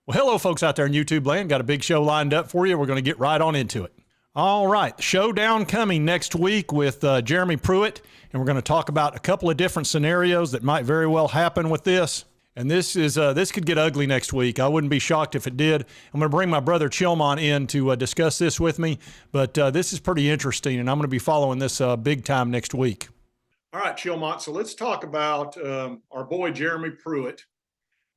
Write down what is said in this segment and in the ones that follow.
Well, hello, folks out there in YouTube land. Got a big show lined up for you. We're going to get right on into it. All right, showdown coming next week with Jeremy Pruitt, and we're going to talk about a couple of different scenarios that might very well happen with this. And this could get ugly next week. I wouldn't be shocked if it did. I'm going to bring my brother Chilmon in to discuss this with me, but this is pretty interesting, and I'm going to be following this big time next week. All right, Chilmon, so let's talk about our boy Jeremy Pruitt.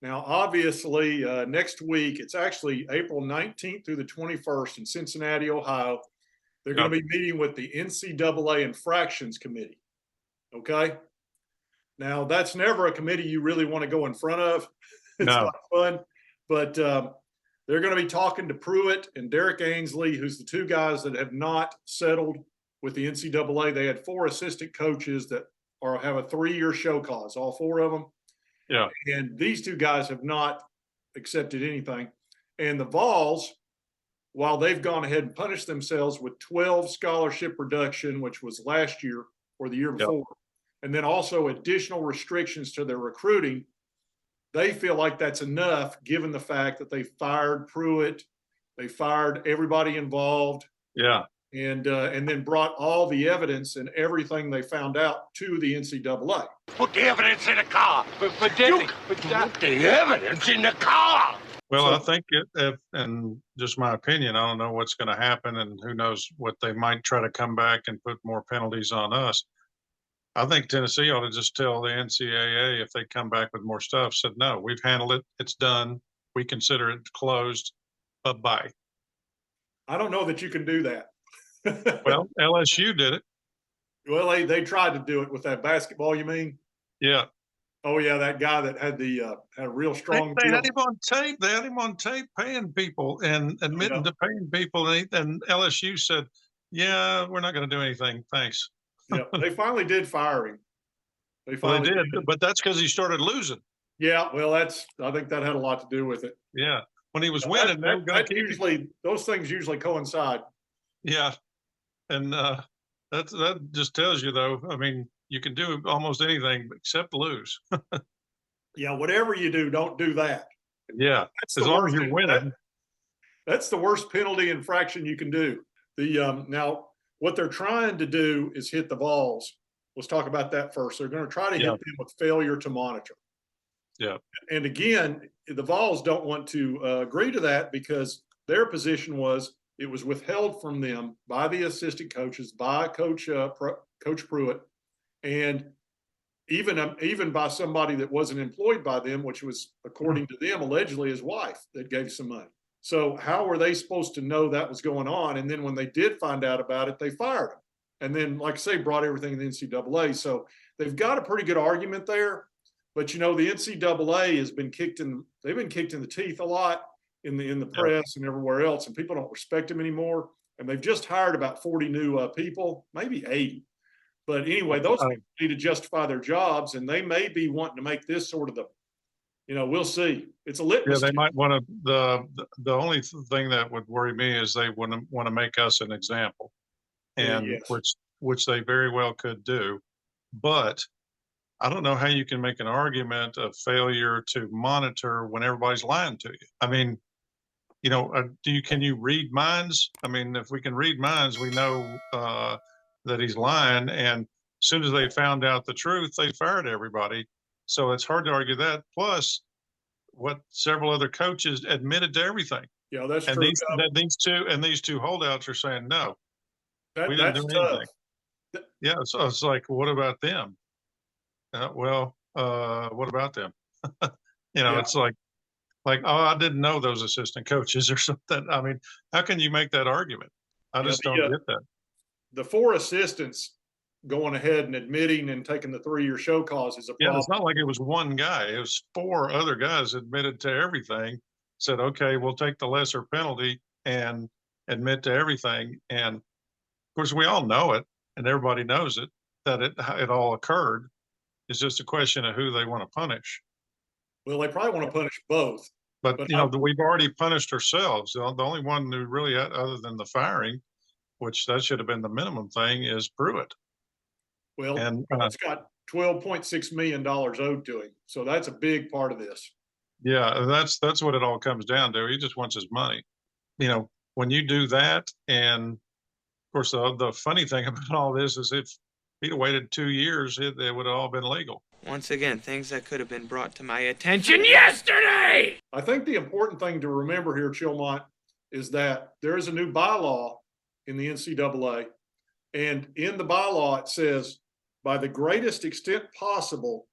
Now, obviously, next week, it's actually April 19th through the 21st in Cincinnati, Ohio. They're going to be meeting with the NCAA Infractions Committee, okay? Now, that's never a committee you really want to go in front of. It's not fun. But they're going to be talking to Pruitt and Derek Ainsley, who's the two guys that have not settled with the NCAA. They had 4 assistant coaches that have a 3-year show cause, all 4 of them. Yeah. And these two guys have not accepted anything. And the Vols, while they've gone ahead and punished themselves with 12 scholarship reduction, which was last year or the year before, and then also additional restrictions to their recruiting, they feel like that's enough given the fact that they fired Pruitt, they fired everybody involved. Yeah. And then brought all the evidence and everything they found out to the NCAA. Put the evidence in the car. Put the evidence in the car. Well, I think and just my opinion, I don't know what's going to happen, and who knows what they might try to come back and put more penalties on us. I think Tennessee ought to just tell the NCAA, if they come back with more stuff, said, no, we've handled it. It's done. We consider it closed. Bye-bye. I don't know that you can do that. Well, LSU did it. Well, they tried to do it with that basketball, you mean? Yeah. Oh, yeah, that guy that had had a real strong They had him on tape. They had him on tape paying people and admitting to paying people. And LSU said, yeah, we're not going to do anything. Thanks. Yeah, they finally did fire him. They did, but that's because he started losing. Yeah, well, I think that had a lot to do with it. Yeah. When he was winning, those things usually coincide. Yeah. And that just tells you, though, I mean, you can do almost anything except lose. Yeah, whatever you do, don't do that. Yeah, as long as you're winning. That's the worst penalty infraction you can do. Now, what they're trying to do is hit the Vols. Let's talk about that first. They're going to try to hit them with failure to monitor. Yeah. And again, the Vols don't want to agree to that because their position was it was withheld from them by the assistant coaches, by Coach Pruitt, and even by somebody that wasn't employed by them, which was, according to them, allegedly his wife that gave some money. So how were they supposed to know that was going on? And then when they did find out about it, they fired him. And then, like I say, brought everything to the NCAA. So they've got a pretty good argument there. But, you know, the NCAA has been they've been kicked in the teeth a lot in the press and everywhere else, and people don't respect them anymore. And they've just hired about 40 new people, maybe 80. But anyway, those people need to justify their jobs, and they may be wanting to make this sort of we'll see. It's a litmus. Yeah, they might want to. The only thing that would worry me is they want to make us an example, and which they very well could do. But I don't know how you can make an argument of failure to monitor when everybody's lying to you. I mean, can you read minds? I mean, if we can read minds, we know that he's lying. And as soon as they found out the truth, they fired everybody. So it's hard to argue that. Plus, what several other coaches admitted to everything. Yeah, that's and true. These two holdouts are saying no. We didn't do tough. anything. Yeah, so it's like, what about them? What about them? It's like, oh, I didn't know those assistant coaches or something. I mean, how can you make that argument? I just don't get that. The 4 assistants going ahead and admitting and taking the 3-year show cause is a problem. Yeah, it's not like it was one guy. It was 4 other guys admitted to everything, said, okay, we'll take the lesser penalty and admit to everything. And, of course, we all know it, and everybody knows it, that it all occurred. It's just a question of who they want to punish. Well, they probably want to punish both. But we've already punished ourselves. The only one who really, other than the firing, which that should have been the minimum thing, is Pruitt. Well, it's got $12.6 million owed to him. So that's a big part of this. Yeah, that's what it all comes down to. He just wants his money. When you do that, and of course, the funny thing about all this is if he'd have waited 2 years, it would have all been legal. Once again, things that could have been brought to my attention yesterday! I think the important thing to remember here, Chilmont, is that there is a new bylaw in the NCAA. And in the bylaw, it says, by the greatest extent possible,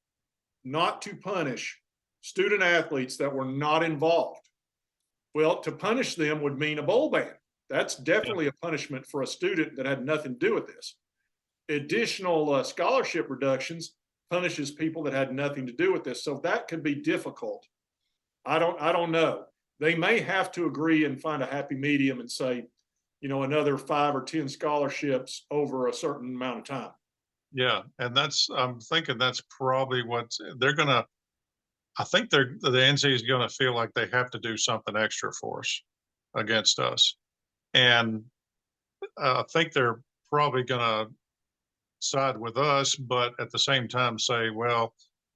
not to punish student athletes that were not involved. Well, to punish them would mean a bowl ban. That's definitely a punishment for a student that had nothing to do with this. Additional scholarship reductions punishes people that had nothing to do with this. So that could be difficult. I don't know. They may have to agree and find a happy medium and say, another 5 or 10 scholarships over a certain amount of time. Yeah, and I'm thinking that's probably what they're gonna. I think the NC is going to feel like they have to do something extra for us against us, and I think they're probably going to side with us, but at the same time say, well,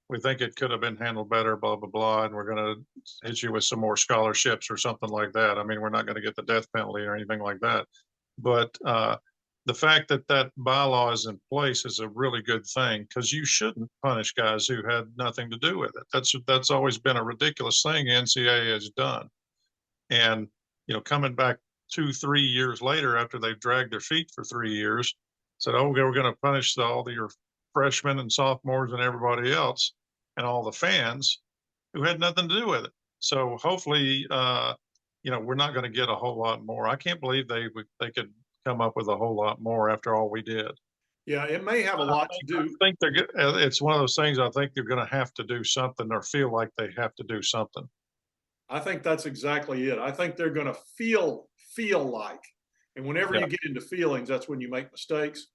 we think it could have been handled better, blah, blah, blah, and we're going to hit you with some more scholarships or something like that. I mean, we're not going to get the death penalty or anything like that. But the fact that bylaw is in place is a really good thing, because you shouldn't punish guys who had nothing to do with it. That's always been a ridiculous thing NCAA has done. And, coming back 2-3 years later after they've dragged their feet for 3 years, said, oh, we're going to punish all your freshmen and sophomores and everybody else and all the fans who had nothing to do with it. So hopefully, we're not going to get a whole lot more. I can't believe they could come up with a whole lot more after all we did. Yeah, it may have a lot to do. I think it's one of those things. I think they're going to have to do something, or feel like they have to do something. I think that's exactly it. I think they're going to feel like, and whenever you get into feelings, that's when you make mistakes.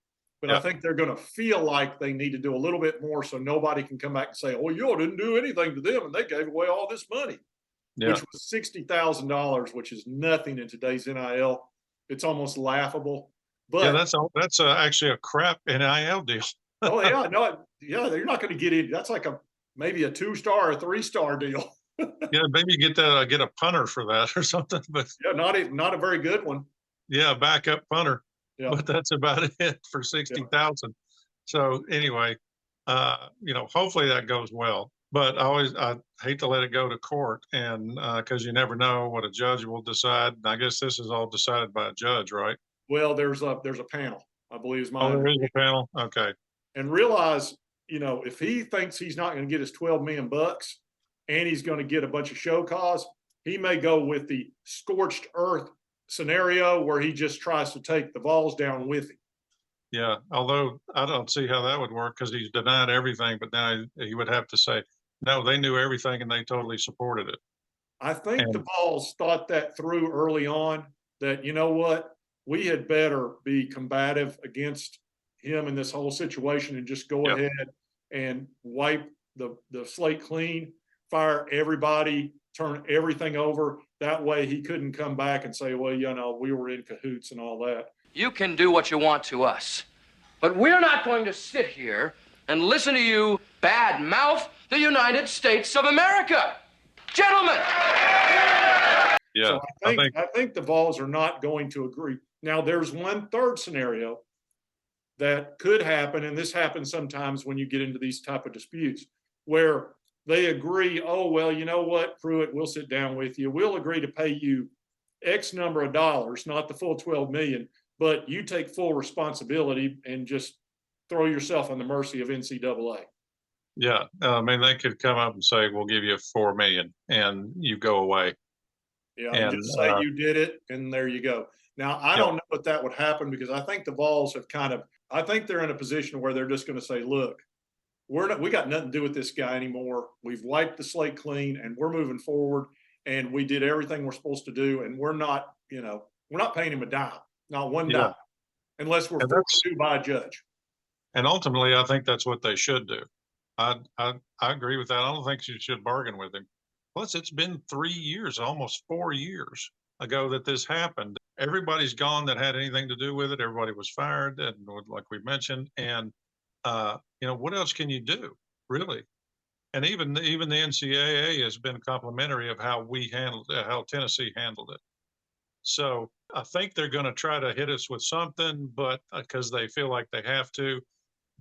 But I think they're going to feel like they need to do a little bit more, so nobody can come back and say, "Oh, you didn't do anything to them, and they gave away all this money," which was $60,000, which is nothing in today's NIL. It's almost laughable. But that's actually a crap NIL deal. Oh yeah, no, yeah, you're not going to get in. That's like maybe a 2-star or 3-star deal. Yeah, maybe get a punter for that or something. But yeah, not a very good one. Yeah, backup punter. Yeah. But that's about it for 60,000. So anyway, hopefully that goes well. But I hate to let it go to court, and because you never know what a judge will decide. I guess this is all decided by a judge, right? Well, there's a panel, I believe is my. Oh, there is a panel. Okay. And realize, if he thinks he's not going to get his $12 million and he's going to get a bunch of show cause, he may go with the scorched earth scenario where he just tries to take the Vols down with him. Yeah, although I don't see how that would work, because he's denied everything, but now he would have to say, no, they knew everything and they totally supported it. I think the Vols thought that through early on, that, we had better be combative against him in this whole situation and just go ahead and wipe the slate clean, fire everybody, turn everything over. That way he couldn't come back and say, well, we were in cahoots and all that. You can do what you want to us, but we're not going to sit here and listen to you bad-mouth the United States of America. Gentlemen! Yeah, so I think the Vols are not going to agree. Now, there's one third scenario that could happen, and this happens sometimes when you get into these type of disputes, where they agree, oh, well, you know what, Pruitt, we'll sit down with you. We'll agree to pay you X number of dollars, not the full $12 million, but you take full responsibility and just throw yourself on the mercy of NCAA. Yeah, I mean, they could come up and say, we'll give you $4 million and you go away. Yeah, and just say you did it, and there you go. Now, I don't know if that would happen, because I think the Vols have I think they're in a position where they're just going to say, look, we got nothing to do with this guy anymore. We've wiped the slate clean and we're moving forward, and we did everything we're supposed to do. And we're not paying him a dime, not one dime, unless we're forced to by a judge. And ultimately, I think that's what they should do. I agree with that. I don't think you should bargain with him. Plus, it's been 3 years, almost 4 years ago that this happened. Everybody's gone that had anything to do with it. Everybody was fired, and like we mentioned, and what else can you do, really? And even the NCAA has been complimentary of how we handled it, how Tennessee handled it. So I think they're going to try to hit us with something, but because they feel like they have to,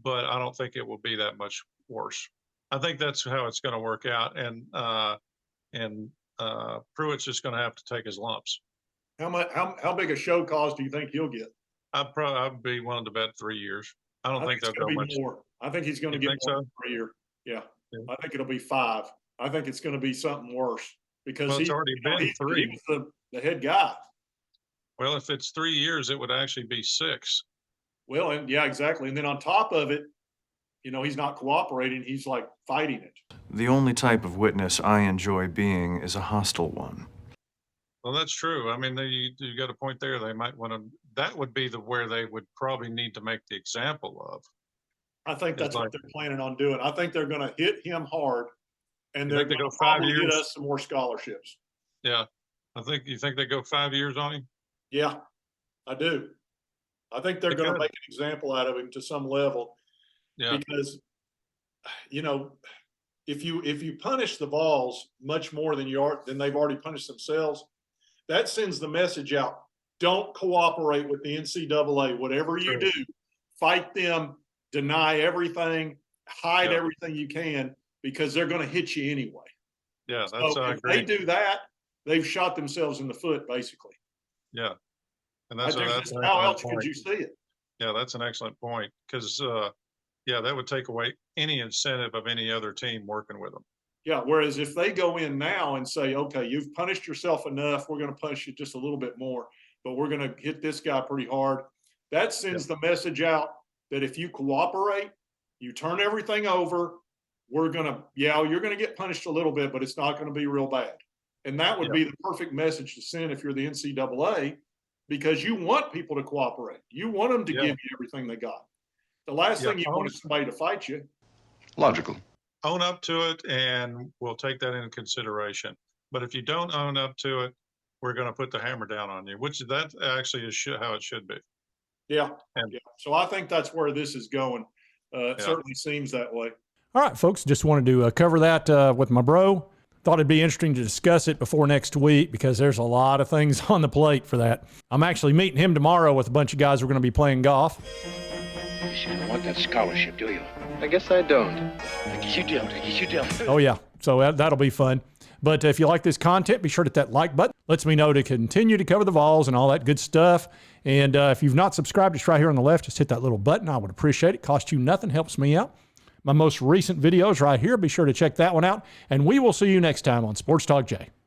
but I don't think it will be that much worse. I think that's how it's going to work out. And Pruitt's just going to have to take his lumps. How big a show cause do you think he'll get? I'd be willing to bet 3 years. I don't think they'll go much more. I think he's going to get more than 3 years. Yeah. I think it'll be 5. I think it's going to be something worse because it's already been 3. He was the head guy. Well, if it's 3 years, it would actually be 6. Well, and yeah, exactly. And then on top of it, he's not cooperating. He's like fighting it. The only type of witness I enjoy being is a hostile one. Well, that's true. I mean, you got a point there. They might want to. That would be where they would probably need to make the example of. I think that's what they're planning on doing. I think they're going to hit him hard, and they're going to go 5 years. Get us some more scholarships. Yeah, you think they go 5 years on him? Yeah, I do. I think they're going to make an example out of him to some level. Yeah. Because, if you punish the Vols much more than they've already punished themselves, that sends the message out. Don't cooperate with the NCAA. Whatever you do, fight them, deny everything, hide everything you can, because they're going to hit you anyway. Yeah, that's so if they do that, they've shot themselves in the foot, basically. Yeah, and that's how else could you see it? Yeah, that's an excellent point because that would take away any incentive of any other team working with them. Yeah, whereas if they go in now and say, okay, you've punished yourself enough, we're going to punish you just a little bit more, but we're going to hit this guy pretty hard. That sends the message out that if you cooperate, you turn everything over, you're going to get punished a little bit, but it's not going to be real bad. And that would be the perfect message to send if you're the NCAA, because you want people to cooperate. You want them to give you everything they got. The last thing you want is somebody to fight you. Logical. Own up to it, and we'll take that into consideration. But if you don't own up to it, we're going to put the hammer down on you, which that actually is how it should be. Yeah. So I think that's where this is going. It certainly seems that way. All right, folks, just wanted to cover that with my bro. Thought it'd be interesting to discuss it before next week because there's a lot of things on the plate for that. I'm actually meeting him tomorrow with a bunch of guys. We're going to be playing golf. You don't want that scholarship, do you? I guess I don't. I guess you don't. Oh, yeah. So that'll be fun. But if you like this content, be sure to hit that like button. Lets me know to continue to cover the Vols and all that good stuff. And if you've not subscribed, just right here on the left, just hit that little button. I would appreciate it. Costs you nothing. Helps me out. My most recent videos right here. Be sure to check that one out. And we will see you next time on Sports Talk J.